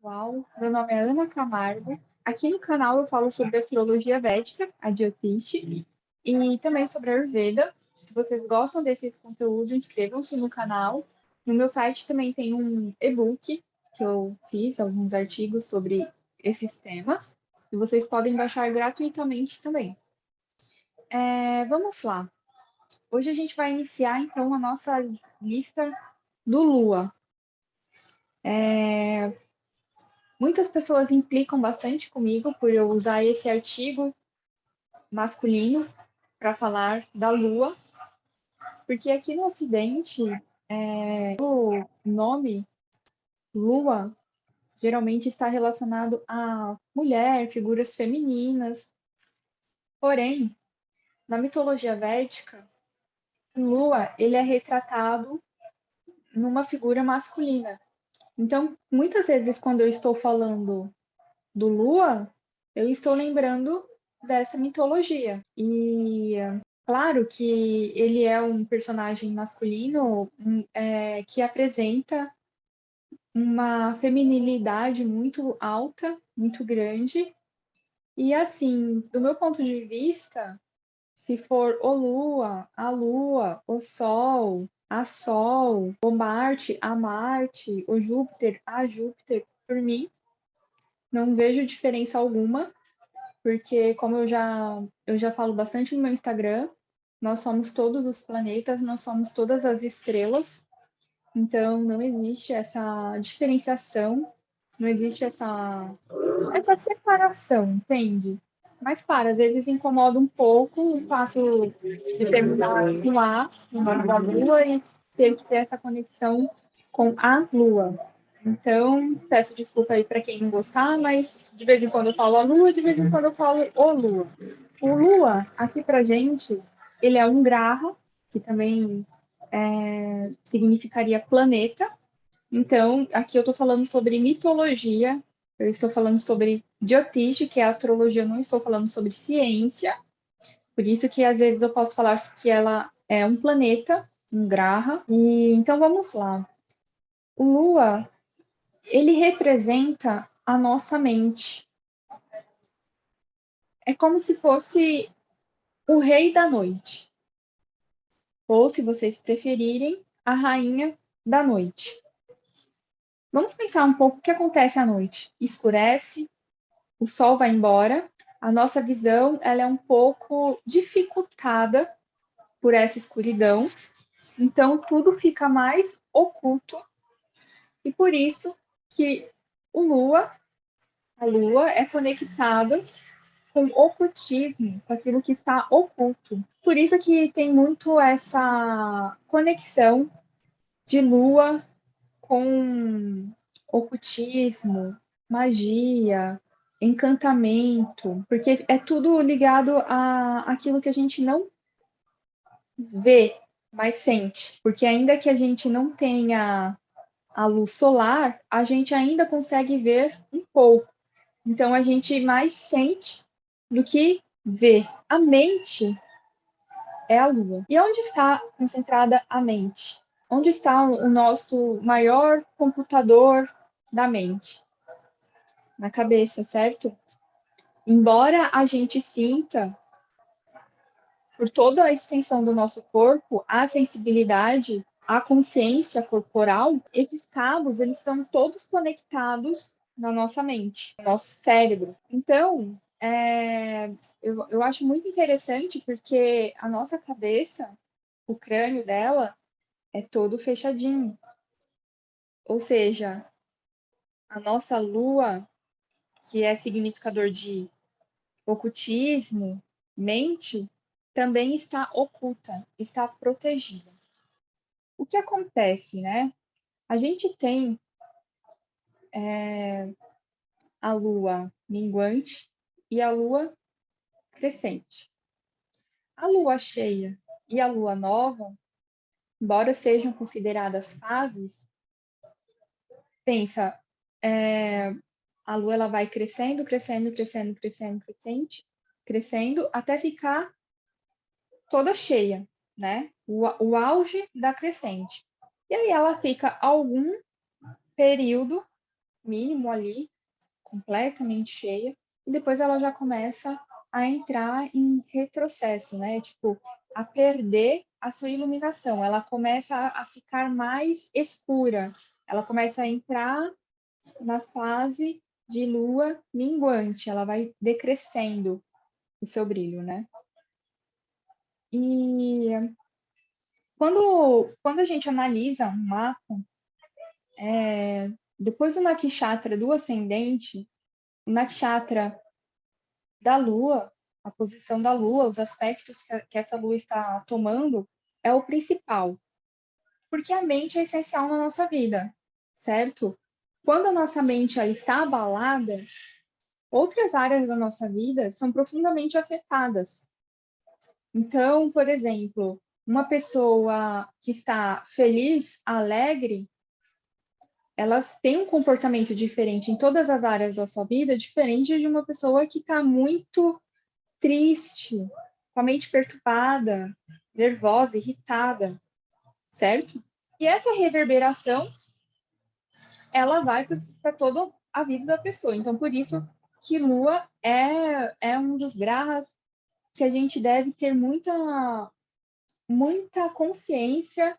pessoal, meu nome é Ana Camargo. Aqui no canal eu falo sobre astrologia védica, a Jyotish, e também sobre a Ayurveda. Se vocês gostam desse conteúdo, inscrevam-se no canal. No meu site também tem um e-book que eu fiz, alguns artigos sobre esses temas, e vocês podem baixar gratuitamente também. Vamos lá. Hoje a gente vai iniciar então a nossa lista do Lua. Muitas pessoas implicam bastante comigo por eu usar esse artigo masculino para falar da Lua, porque aqui no Ocidente, o nome Lua geralmente está relacionado a mulher, figuras femininas. Porém, na mitologia védica, Lua ele é retratado numa figura masculina. Então, muitas vezes, quando eu estou falando do Lua, eu estou lembrando dessa mitologia. E claro que ele é um personagem masculino que apresenta uma feminilidade muito alta, muito grande. E assim, do meu ponto de vista, se for o Lua, a Lua, o Sol, a Sol, o Marte, a Marte, o Júpiter, a Júpiter, por mim, não vejo diferença alguma, porque como eu já falo bastante no meu Instagram, nós somos todos os planetas, nós somos todas as estrelas, então não existe essa diferenciação, não existe essa separação, entende? Mas, claro, às vezes incomoda um pouco o fato de terminar com A, no nome da Lua, e ter que ter essa conexão com a Lua. Então, peço desculpa aí para quem não gostar, mas de vez em quando eu falo a Lua, de vez em quando eu falo o Lua. O Lua, aqui pra gente, ele é um graha, que também significaria planeta. Então, aqui eu estou falando sobre mitologia, eu estou falando sobre Jyotish, que é astrologia, eu não estou falando sobre ciência. Por isso que às vezes eu posso falar que ela é um planeta, um graha. E então vamos lá. O Lua, ele representa a nossa mente. É como se fosse o rei da noite. Ou, se vocês preferirem, a rainha da noite. Vamos pensar um pouco o que acontece à noite. Escurece, o sol vai embora, a nossa visão ela é um pouco dificultada por essa escuridão, então tudo fica mais oculto e por isso que a Lua é conectada com o ocultismo, com aquilo que está oculto. Por isso que tem muito essa conexão de Lua com ocultismo, magia, encantamento, porque é tudo ligado a aquilo que a gente não vê, mas sente. Porque ainda que a gente não tenha a luz solar, a gente ainda consegue ver um pouco. Então a gente mais sente do que vê. A mente é a lua. E onde está concentrada a mente? Onde está o nosso maior computador da mente? Na cabeça, certo? Embora a gente sinta, por toda a extensão do nosso corpo, a sensibilidade, a consciência corporal, esses cabos, eles estão todos conectados na nossa mente, no nosso cérebro. Então, eu acho muito interessante porque a nossa cabeça, o crânio dela, é todo fechadinho. Ou seja, a nossa lua, que é significador de ocultismo, mente, também está oculta, está protegida. O que acontece, né? A gente tem a lua minguante e a lua crescente. A lua cheia e a lua nova, embora sejam consideradas fases, pensa, a lua ela vai crescendo, crescendo, crescendo, crescendo, crescendo, até ficar toda cheia, né? O auge da crescente. E aí ela fica algum período mínimo ali, completamente cheia, e depois ela já começa a entrar em retrocesso, né? Tipo, a perder a sua iluminação. Ela começa a ficar mais escura. Ela começa a entrar na fase de lua minguante. Ela vai decrescendo o seu brilho, né? E quando a gente analisa um mapa, depois do nakshatra do ascendente, o nakshatra da lua, a posição da lua, os aspectos que essa lua está tomando, é o principal. Porque a mente é essencial na nossa vida, certo? Quando a nossa mente ela está abalada, outras áreas da nossa vida são profundamente afetadas. Então, por exemplo, uma pessoa que está feliz, alegre, elas têm um comportamento diferente em todas as áreas da sua vida, diferente de uma pessoa que está muito triste, com a mente perturbada, nervosa, irritada, certo? E essa reverberação, ela vai para toda a vida da pessoa. Então, por isso que Lua é um dos grahas que a gente deve ter muita consciência,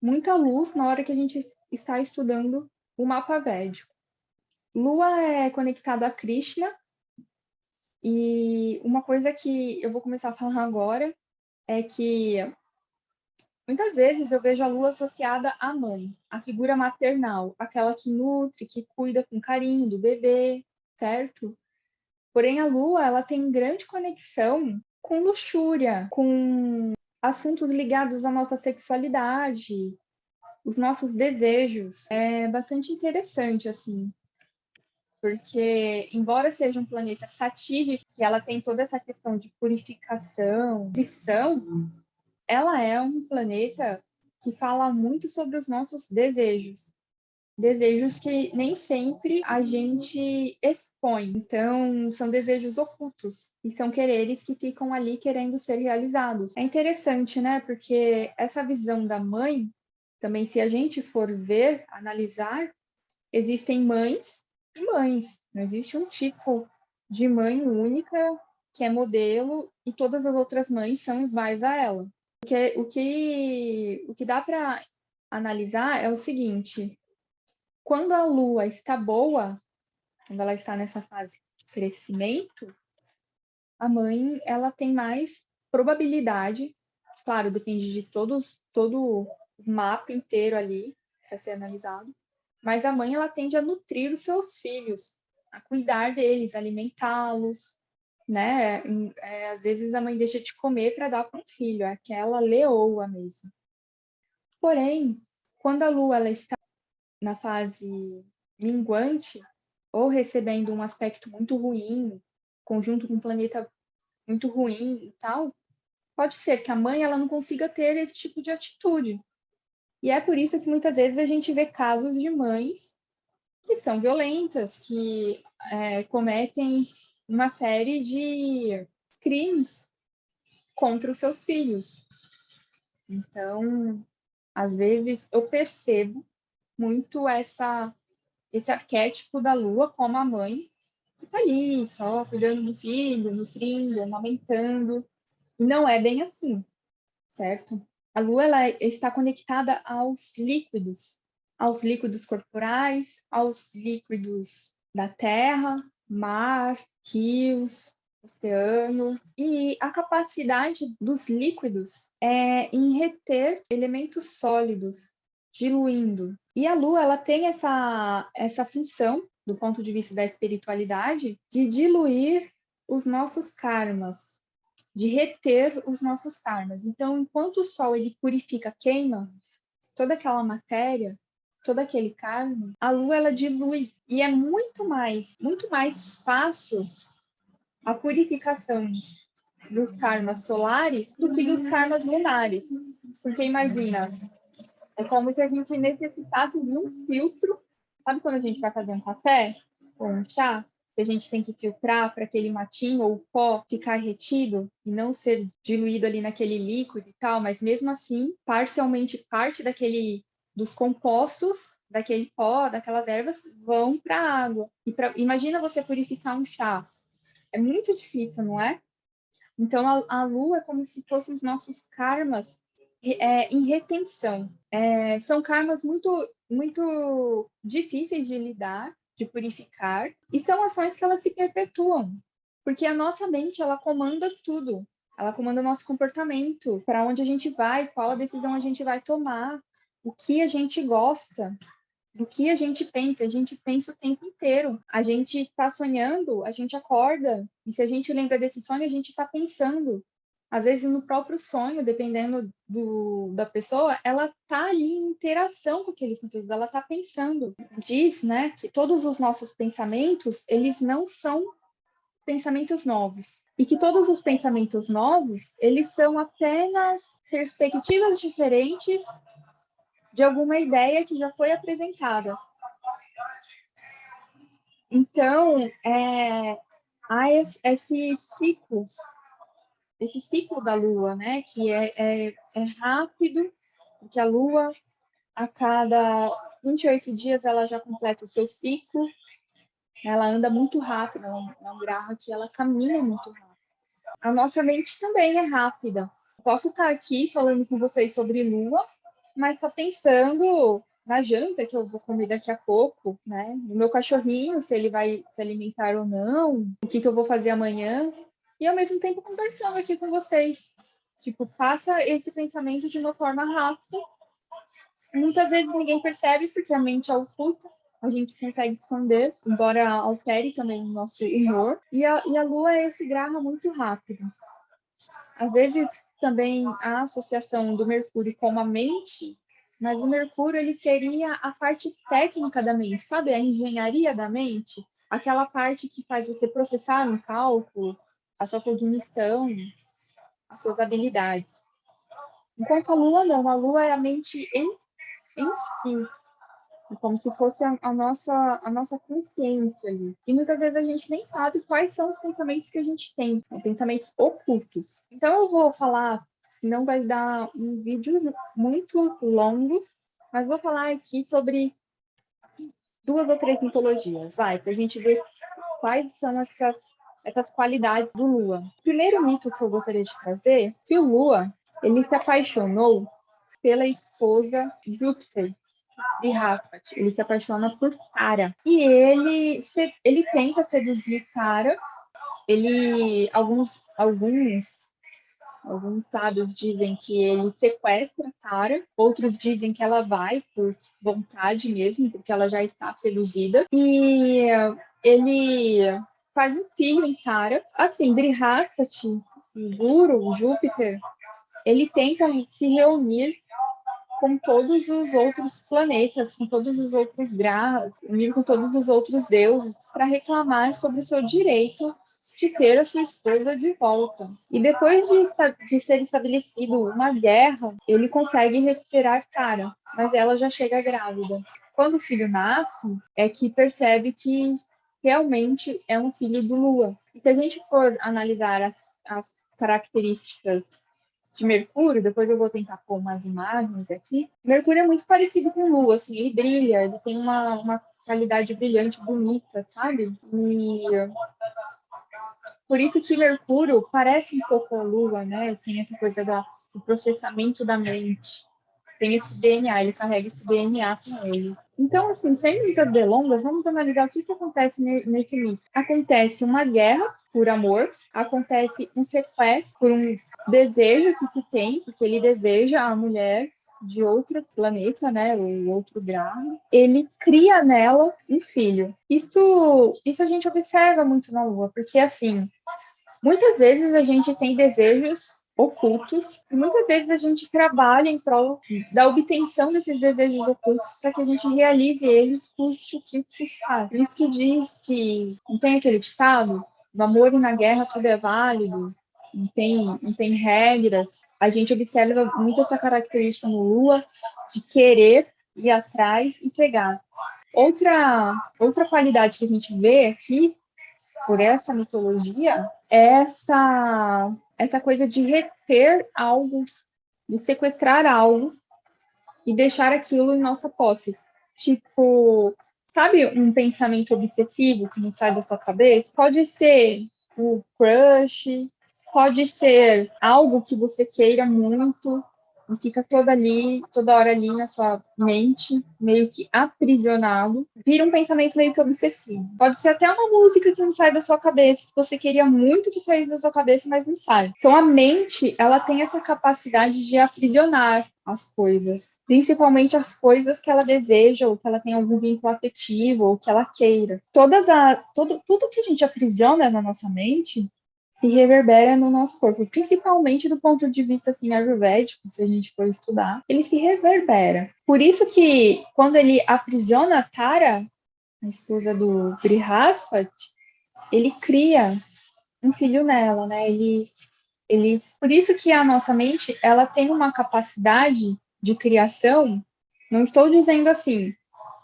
muita luz na hora que a gente está estudando o mapa védico. Lua é conectado a Krishna, e uma coisa que eu vou começar a falar agora é que muitas vezes eu vejo a lua associada à mãe, à figura maternal, aquela que nutre, que cuida com carinho do bebê, certo? Porém, a lua, ela tem grande conexão com luxúria, com assuntos ligados à nossa sexualidade, os nossos desejos. É bastante interessante, assim, porque, embora seja um planeta satírico, e ela tem toda essa questão de purificação, cristão, ela é um planeta que fala muito sobre os nossos desejos. Desejos que nem sempre a gente expõe. Então, são desejos ocultos e são quereres que ficam ali querendo ser realizados. É interessante, né? Porque essa visão da mãe, também, se a gente for ver, analisar, existem mães e mães. Não existe um tipo de mãe única que é modelo e todas as outras mães são iguais a ela. O que dá para analisar é o seguinte: quando a lua está boa, quando ela está nessa fase de crescimento, a mãe ela tem mais probabilidade, claro, depende de todo o mapa inteiro ali para ser analisado, mas a mãe ela tende a nutrir os seus filhos, a cuidar deles, alimentá-los, né? Às vezes a mãe deixa de comer para dar para um filho, é aquela leoa mesmo. Porém, quando a lua ela está na fase minguante ou recebendo um aspecto muito ruim, conjunto com um planeta muito ruim e tal, pode ser que a mãe ela não consiga ter esse tipo de atitude. E é por isso que muitas vezes a gente vê casos de mães que são violentas, que cometem uma série de crimes contra os seus filhos. Então, às vezes eu percebo muito esse arquétipo da lua como a mãe que tá ali só cuidando do filho, nutrindo, amamentando. E não é bem assim, certo? A lua ela está conectada aos líquidos corporais, aos líquidos da terra, mar, rios, oceano, e a capacidade dos líquidos é em reter elementos sólidos, diluindo. E a lua ela tem essa função, do ponto de vista da espiritualidade, de diluir os nossos karmas, de reter os nossos karmas. Então, enquanto o sol ele purifica, queima toda aquela matéria, todo aquele karma, a lua ela dilui e é muito mais fácil a purificação dos karmas solares do que dos karmas lunares. Porque imagina, é como se a gente necessitasse de um filtro. Sabe quando a gente vai fazer um café ou um chá? Que a gente tem que filtrar para aquele matinho ou pó ficar retido e não ser diluído ali naquele líquido e tal, mas mesmo assim, parcialmente parte dos compostos daquele pó, daquelas ervas, vão para a água. Imagina você purificar um chá. É muito difícil, não é? Então, a lua é como se fossem os nossos karmas em retenção. São karmas muito, muito difíceis de lidar, de purificar, e são ações que elas se perpetuam, porque a nossa mente, ela comanda tudo. Ela comanda o nosso comportamento, para onde a gente vai, qual a decisão a gente vai tomar, o que a gente gosta, do que a gente pensa o tempo inteiro. A gente está sonhando, a gente acorda, e se a gente lembra desse sonho, a gente está pensando. Às vezes, no próprio sonho, dependendo da pessoa, ela está ali em interação com aqueles conteúdos, ela está pensando. Diz, né, que todos os nossos pensamentos, eles não são pensamentos novos. E que todos os pensamentos novos, eles são apenas perspectivas diferentes de alguma ideia que já foi apresentada. Então, há esse ciclo da Lua, né? Que é rápido, porque a Lua, a cada 28 dias, ela já completa o seu ciclo, ela anda muito rápido, é um graha que ela caminha muito rápido. A nossa mente também é rápida. Posso estar aqui falando com vocês sobre Lua, mas está pensando na janta que eu vou comer daqui a pouco, né? No meu cachorrinho, se ele vai se alimentar ou não, o que eu vou fazer amanhã, e ao mesmo tempo conversando aqui com vocês. Tipo, faça esse pensamento de uma forma rápida. Muitas vezes ninguém percebe, porque a mente é oculta, a gente consegue esconder, embora altere também o nosso humor. E a Lua é esse grama muito rápido. Às vezes também a associação do Mercúrio com a mente, mas o Mercúrio ele seria a parte técnica da mente, sabe? A engenharia da mente, aquela parte que faz você processar um cálculo, a sua cognição, as suas habilidades. Enquanto a Lua não, a Lua é a mente em si, é como se fosse a nossa consciência ali. E muitas vezes a gente nem sabe quais são os pensamentos que a gente tem, são pensamentos ocultos. Então eu vou falar, não vai dar um vídeo muito longo, mas vou falar aqui sobre 2 ou 3 mitologias, vai, para a gente ver quais são essas qualidades do Lua. O primeiro mito que eu gostaria de trazer é que o Lua, ele se apaixonou pela esposa Júpiter, de Rafat. Ele se apaixona por Tara. E ele tenta seduzir Tara. Alguns sábios dizem que ele sequestra Tara. Outros dizem que ela vai por vontade mesmo, porque ela já está seduzida. E ele faz um filho em Tara. Assim, Brihaspati, o Guru, o Júpiter, ele tenta se reunir com todos os outros planetas, com todos os outros grahas, unir com todos os outros deuses, para reclamar sobre o seu direito de ter a sua esposa de volta. E depois de ser estabelecido uma guerra, ele consegue recuperar Tara, mas ela já chega grávida. Quando o filho nasce, é que percebe que realmente é um filho do Lua. E se a gente for analisar as características de Mercúrio, depois eu vou tentar pôr umas imagens aqui. Mercúrio é muito parecido com Lua, assim, ele brilha, ele tem uma qualidade brilhante, bonita, sabe? E por isso que Mercúrio parece um pouco a Lua, né? Tem essa coisa do processamento da mente. Tem esse DNA, ele carrega esse DNA com ele. Então, assim, sem muitas delongas, vamos analisar o que acontece nesse mito. Acontece uma guerra por amor, acontece um sequestro por um desejo que se tem, porque ele deseja a mulher de outro planeta, né, ou outro grau. Ele cria nela um filho. Isso a gente observa muito na Lua, porque, assim, muitas vezes a gente tem desejos ocultos e muitas vezes a gente trabalha em prol da obtenção desses desejos ocultos para que a gente realize eles, custe o que custar. Por isso que diz que não tem aquele ditado, no amor e na guerra tudo é válido, não tem regras. A gente observa muito essa característica no Lua de querer ir atrás e pegar. Outra qualidade que a gente vê aqui por essa mitologia é essa coisa de reter algo, de sequestrar algo e deixar aquilo em nossa posse. Tipo, sabe um pensamento obsessivo que não sai da sua cabeça? Pode ser o crush, pode ser algo que você queira muito e fica toda hora ali na sua mente, meio que aprisionado, vira um pensamento meio que obsessivo. Pode ser até uma música que não sai da sua cabeça, que você queria muito que saísse da sua cabeça, mas não sai. Então a mente, ela tem essa capacidade de aprisionar as coisas, principalmente as coisas que ela deseja, ou que ela tem algum vínculo afetivo, ou que ela queira. Tudo que a gente aprisiona na nossa mente se reverbera no nosso corpo, principalmente do ponto de vista assim ayurvédico, se a gente for estudar, ele se reverbera. Por isso que quando ele aprisiona Tara, a esposa do Brihaspati, ele cria um filho nela, né? Por isso que a nossa mente, ela tem uma capacidade de criação. Não estou dizendo assim,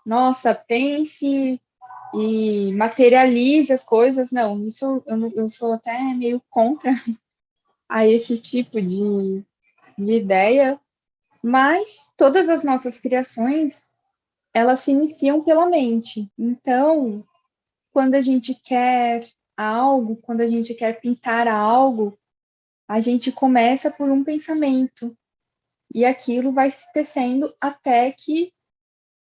nossa, pense e materialize as coisas. Não, isso eu sou até meio contra a esse tipo de ideia, mas todas as nossas criações, elas se iniciam pela mente. Então, quando a gente quer algo, quando a gente quer pintar algo, a gente começa por um pensamento e aquilo vai se tecendo até que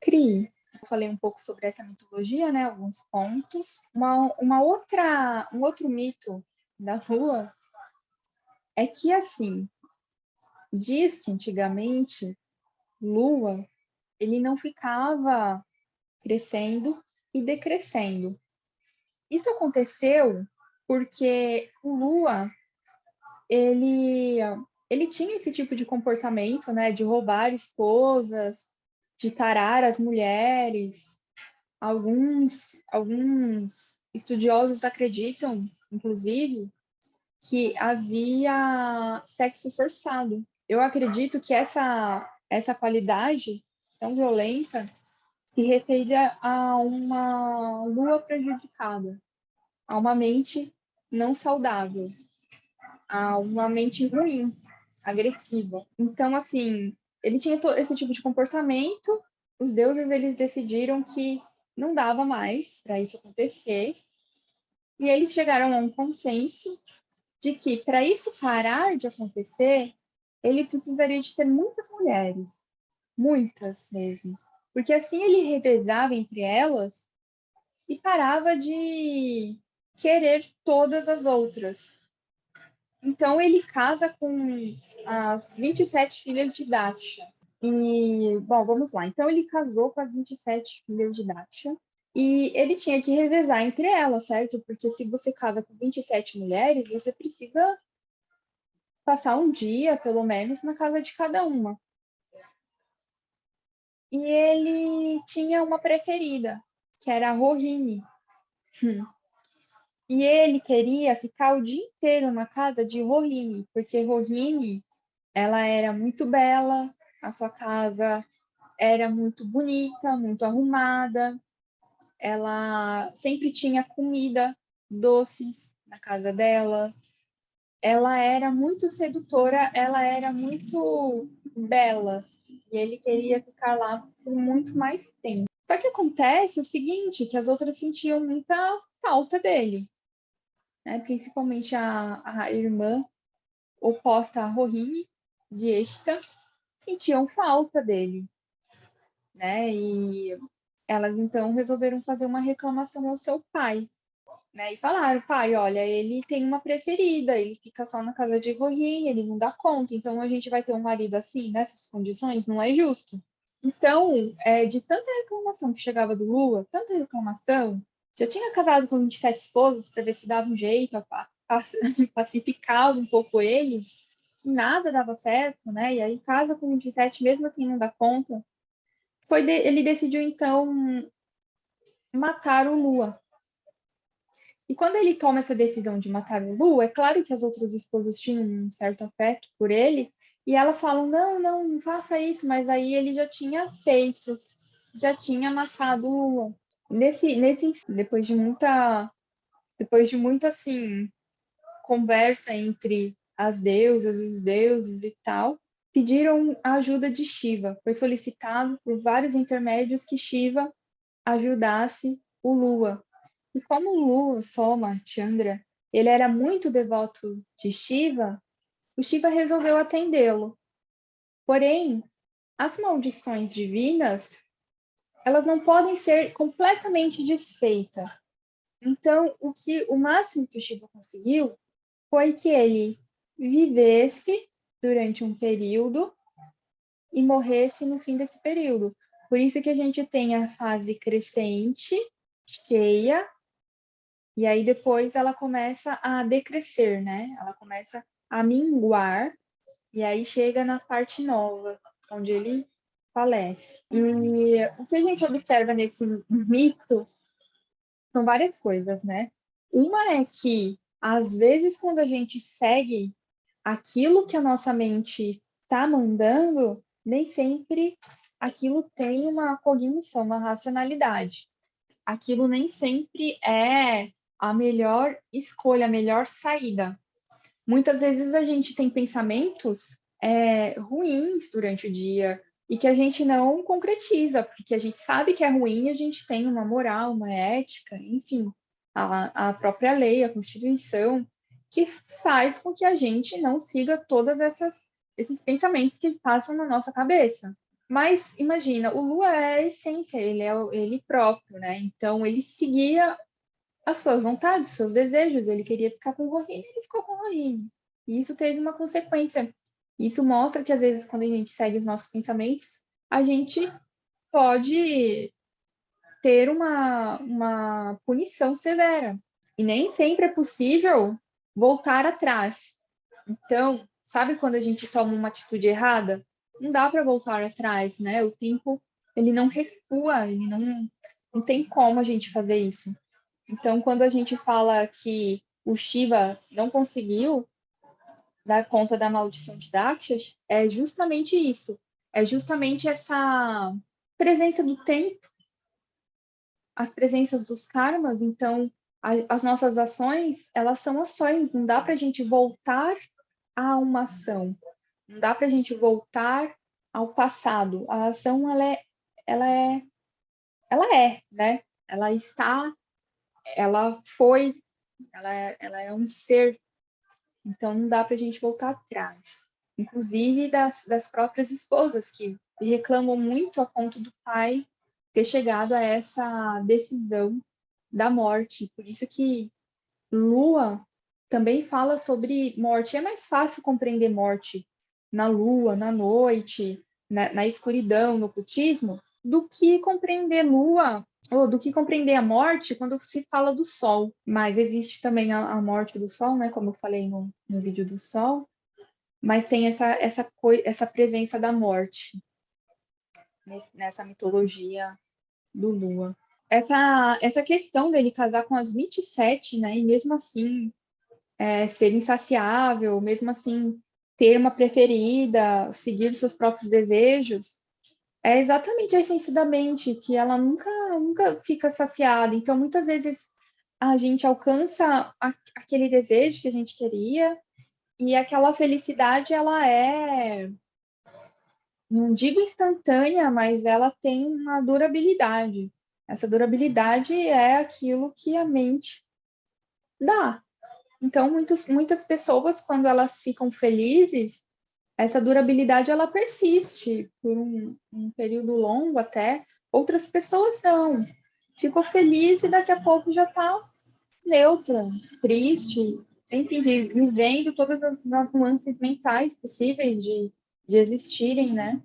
crie. Eu falei um pouco sobre essa mitologia, né? Alguns pontos. Um outro mito da Lua é que, assim, diz que antigamente Lua, ele não ficava crescendo e decrescendo. Isso aconteceu porque o Lua, ele, ele tinha esse tipo de comportamento, né, de roubar esposas, de tarar as mulheres. Alguns estudiosos acreditam, inclusive, que havia sexo forçado. Eu acredito que essa qualidade tão violenta se referia a uma lua prejudicada, a uma mente não saudável, a uma mente ruim, agressiva. Então, assim, ele tinha esse tipo de comportamento, os deuses eles decidiram que não dava mais para isso acontecer, e eles chegaram a um consenso de que para isso parar de acontecer, ele precisaria de ter muitas mulheres, muitas mesmo, porque assim ele revezava entre elas e parava de querer todas as outras. Então ele casa com as 27 filhas de Daksha. E, bom, vamos lá. Então ele casou com as 27 filhas de Daksha. E ele tinha que revezar entre elas, certo? Porque se você casa com 27 mulheres, você precisa passar um dia, pelo menos, na casa de cada uma. E ele tinha uma preferida, que era a Rohini. E ele queria ficar o dia inteiro na casa de Rohini, porque Rohini, ela era muito bela, a sua casa era muito bonita, muito arrumada, ela sempre tinha comida, doces na casa dela, ela era muito sedutora, ela era muito bela, e ele queria ficar lá por muito mais tempo. Só que acontece o seguinte, que as outras sentiam muita falta dele, né? Principalmente a irmã oposta a Rohini, de Eshta, sentiam falta dele, né? E elas então resolveram fazer uma reclamação ao seu pai, né? E falaram, pai, olha, ele tem uma preferida, ele fica só na casa de Rohini, ele não dá conta, então a gente vai ter um marido assim, nessas condições, não é justo. Então, de tanta reclamação que chegava do Lua, tanta reclamação, já tinha casado com 27 esposas para ver se dava um jeito, pacificava um pouco ele, e nada dava certo, né? E aí casa com 27, mesmo quem não dá conta. Ele decidiu, então, matar o Lua. E quando ele toma essa decisão de matar o Lu, é claro que as outras esposas tinham um certo afeto por ele, e elas falam, não, não, não faça isso, mas aí ele já tinha feito, já tinha matado o Lu. Depois de muita, assim, conversa entre as deusas, os deuses e tal, pediram a ajuda de Shiva. Foi solicitado por vários intermédios que Shiva ajudasse o Lua. E como o Lua, Soma, Chandra, ele era muito devoto de Shiva, o Shiva resolveu atendê-lo. Porém, as maldições divinas, elas não podem ser completamente desfeitas. Então, o máximo que o Shiva conseguiu foi que ele vivesse durante um período e morresse no fim desse período. Por isso que a gente tem a fase crescente, cheia, e aí depois ela começa a decrescer, né? Ela começa a minguar, e aí chega na parte nova, onde ele falece. E o que a gente observa nesse mito são várias coisas, né? Uma é que, às vezes, quando a gente segue aquilo que a nossa mente está mandando, nem sempre aquilo tem uma cognição, uma racionalidade. Aquilo nem sempre é a melhor escolha, a melhor saída. Muitas vezes a gente tem pensamentos ruins durante o dia e que a gente não concretiza, porque a gente sabe que é ruim, a gente tem uma moral, uma ética, enfim, a própria lei, a Constituição, que faz com que a gente não siga todos esses pensamentos que passam na nossa cabeça. Mas imagina, o Lua é a essência, ele é ele próprio, né? Então ele seguia as suas vontades, os seus desejos. Ele queria ficar com o Rohini, ele ficou com o Rohini. E isso teve uma consequência. Isso mostra que, às vezes, quando a gente segue os nossos pensamentos, a gente pode ter uma punição severa. E nem sempre é possível voltar atrás. Então, sabe quando a gente toma uma atitude errada? Não dá para voltar atrás, né? O tempo, ele não recua, ele não tem como a gente fazer isso. Então, quando a gente fala que o Shiva não conseguiu dar conta da maldição de Dakshas, é justamente isso. É justamente essa presença do tempo, as presenças dos karmas. Então, as nossas ações, elas são ações. Não dá para a gente voltar a uma ação. Não dá para a gente voltar ao passado. A ação, ela é, ela é, né? Ela está, ela foi, ela é um ser. Então, não dá para a gente voltar atrás. Inclusive das próprias esposas, que reclamam muito a ponto do pai ter chegado a essa decisão da morte. Por isso que Lua também fala sobre morte. É mais fácil compreender morte na lua, na noite, na escuridão, no ocultismo, do que compreender lua, ou do que compreender a morte quando se fala do sol. Mas existe também a morte do sol, né? Como eu falei no vídeo do sol, mas tem essa presença da morte nessa mitologia do Lua. Essa questão dele casar com as 27, né? E mesmo assim ser insaciável, mesmo assim ter uma preferida, seguir os seus próprios desejos, é exatamente a essência da mente, que ela nunca fica saciada. Então, muitas vezes a gente alcança aquele desejo que a gente queria e aquela felicidade, ela não digo instantânea, mas ela tem uma durabilidade. Essa durabilidade é aquilo que a mente dá. Então, muitas pessoas, quando elas ficam felizes, essa durabilidade ela persiste por um período longo até. Outras pessoas não. Ficou feliz e daqui a pouco já está neutra, triste, enfim, vivendo todas as nuances mentais possíveis de existirem, né?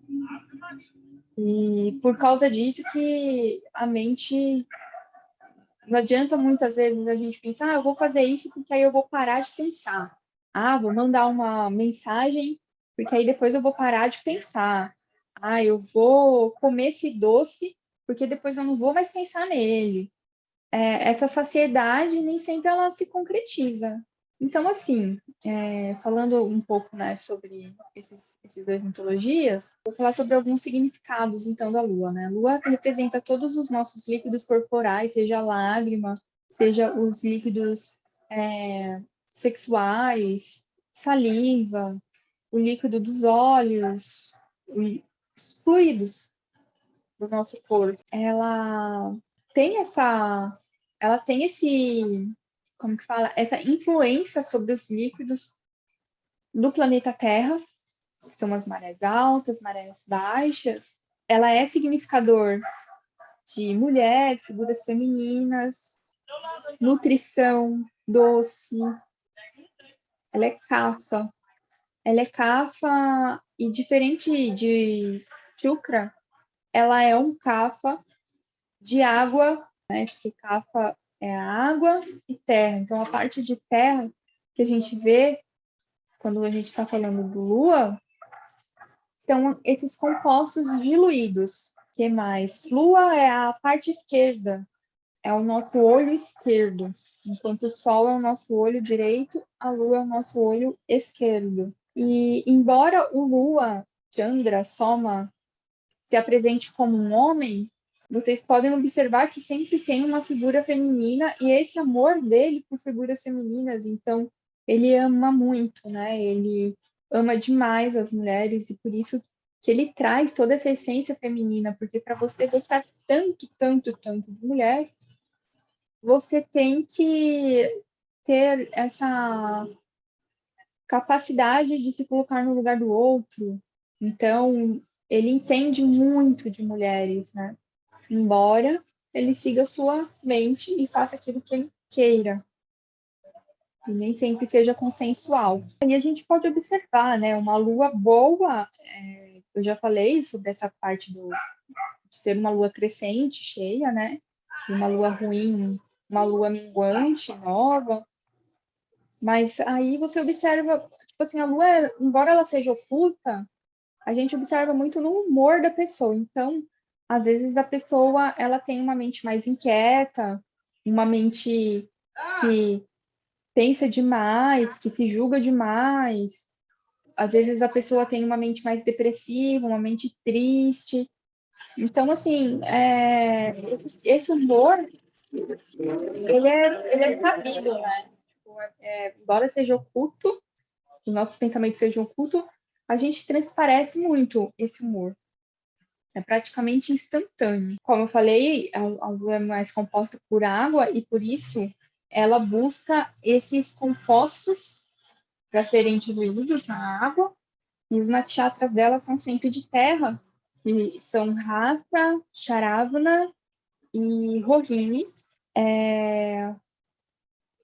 E por causa disso que a mente não adianta muitas vezes a gente pensar, eu vou fazer isso porque aí eu vou parar de pensar. Ah, vou mandar uma mensagem porque aí depois eu vou parar de pensar. Ah, eu vou comer esse doce porque depois eu não vou mais pensar nele. Essa saciedade nem sempre ela se concretiza. Então, assim, falando um pouco, né, sobre esses dois mitologias, vou falar sobre alguns significados, então, da Lua, né? A Lua representa todos os nossos líquidos corporais, seja a lágrima, seja os líquidos sexuais, saliva, o líquido dos olhos, os fluidos do nosso corpo. Ela tem esse, como que fala? Essa influência sobre os líquidos do planeta Terra, que são as marés altas, marés baixas. Ela é significador de mulher, figuras femininas, nutrição, doce. Ela é cafa. Ela é cafa e diferente de chucra, ela é um cafa de água, né? Porque cafa é água e terra. Então, a parte de terra que a gente vê quando a gente está falando do Lua são esses compostos diluídos. O que mais? Lua é a parte esquerda, é o nosso olho esquerdo, enquanto o Sol é o nosso olho direito, a Lua é o nosso olho esquerdo. E embora o Lua, Chandra, Soma, se apresente como um homem, vocês podem observar que sempre tem uma figura feminina e esse amor dele por figuras femininas, então ele ama muito, né? Ele ama demais as mulheres e por isso que ele traz toda essa essência feminina, porque para você gostar tanto, tanto, tanto de mulher, você tem que ter essa capacidade de se colocar no lugar do outro. Então, ele entende muito de mulheres, né? Embora ele siga sua mente e faça aquilo que ele queira. E nem sempre seja consensual. E a gente pode observar, né? Uma lua boa, eu já falei sobre essa parte de ser uma lua crescente, cheia, né? E uma lua ruim, uma lua minguante, nova. Mas aí você observa, tipo assim, a lua, embora ela seja oculta, a gente observa muito no humor da pessoa. Então, às vezes a pessoa, ela tem uma mente mais inquieta, uma mente que pensa demais, que se julga demais. Às vezes a pessoa tem uma mente mais depressiva, uma mente triste. Então, assim, esse humor, ele é sabido, né? Tipo, embora seja oculto, os nossos pensamentos sejam ocultos, a gente transparece muito esse humor. É praticamente instantâneo. Como eu falei, a lua é mais composta por água e por isso ela busca esses compostos para serem diluídos na água. E os nakshatras dela são sempre de terra, que são Rasta, Charavana e Rohini.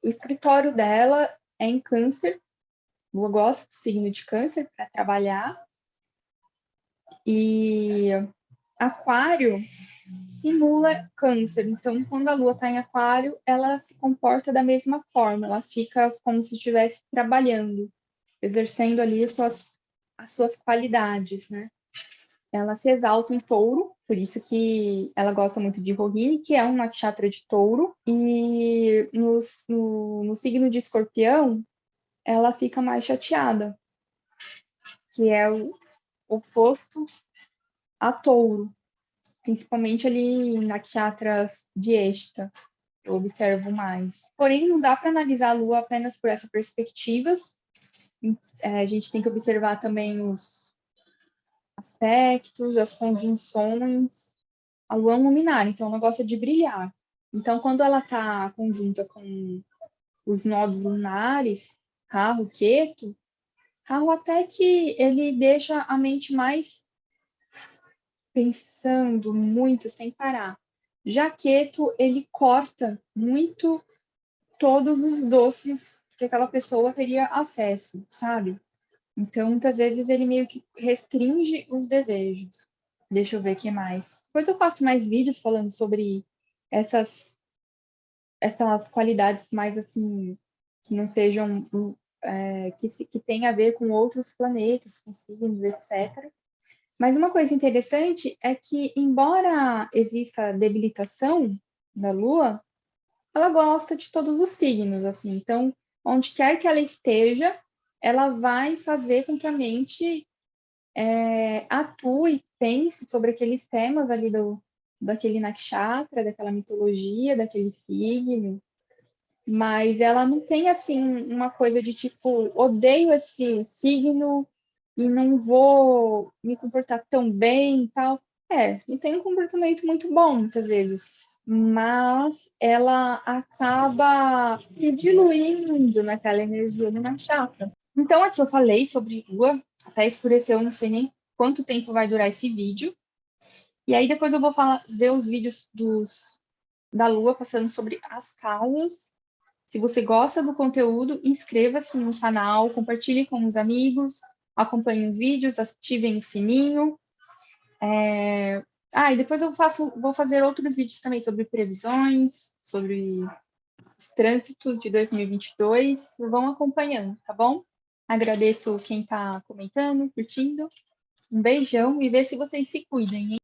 O escritório dela é em Câncer. Eu gosto do signo de Câncer para trabalhar. E Aquário simula Câncer. Então, quando a Lua está em Aquário, ela se comporta da mesma forma. Ela fica como se estivesse trabalhando, exercendo ali as suas qualidades, né? Ela se exalta em Touro, por isso que ela gosta muito de Rohini, que é um nakshatra de Touro. E no signo de Escorpião, ela fica mais chateada, que é o oposto a Touro, principalmente ali em nakshatras de Esta, eu observo mais. Porém, não dá para analisar a Lua apenas por essas perspectivas. A gente tem que observar também os aspectos, as conjunções. A Lua é um luminar, então ela gosta de brilhar. Então, quando ela está conjunta com os nodos lunares, Rahu, Ketu, Rahu até que ele deixa a mente mais pensando muito sem parar. Já Ketu, ele corta muito todos os doces que aquela pessoa teria acesso, sabe? Então, muitas vezes ele meio que restringe os desejos. Deixa eu ver o que mais. Depois eu faço mais vídeos falando sobre essas, essas qualidades mais assim, que não sejam, que tem a ver com outros planetas, com signos, etc. Mas uma coisa interessante é que, embora exista debilitação da Lua, ela gosta de todos os signos, assim. Então, onde quer que ela esteja, ela vai fazer com que a mente atue, pense sobre aqueles temas ali daquele nakshatra, daquela mitologia, daquele signo. Mas ela não tem, assim, uma coisa de tipo, odeio esse signo, e não vou me comportar tão bem e tal. E tem um comportamento muito bom muitas vezes, mas ela acaba me diluindo naquela energia luna chata. Então, aqui eu falei sobre lua, até escureceu, não sei nem quanto tempo vai durar esse vídeo. E aí depois eu vou fazer os vídeos da lua passando sobre as casas. Se você gosta do conteúdo, inscreva-se no canal, compartilhe com os amigos, acompanhe os vídeos, ativem o sininho. E depois eu vou fazer outros vídeos também sobre previsões, sobre os trânsitos de 2022. Vão acompanhando, tá bom? Agradeço quem está comentando, curtindo. Um beijão e vê se vocês se cuidem, hein?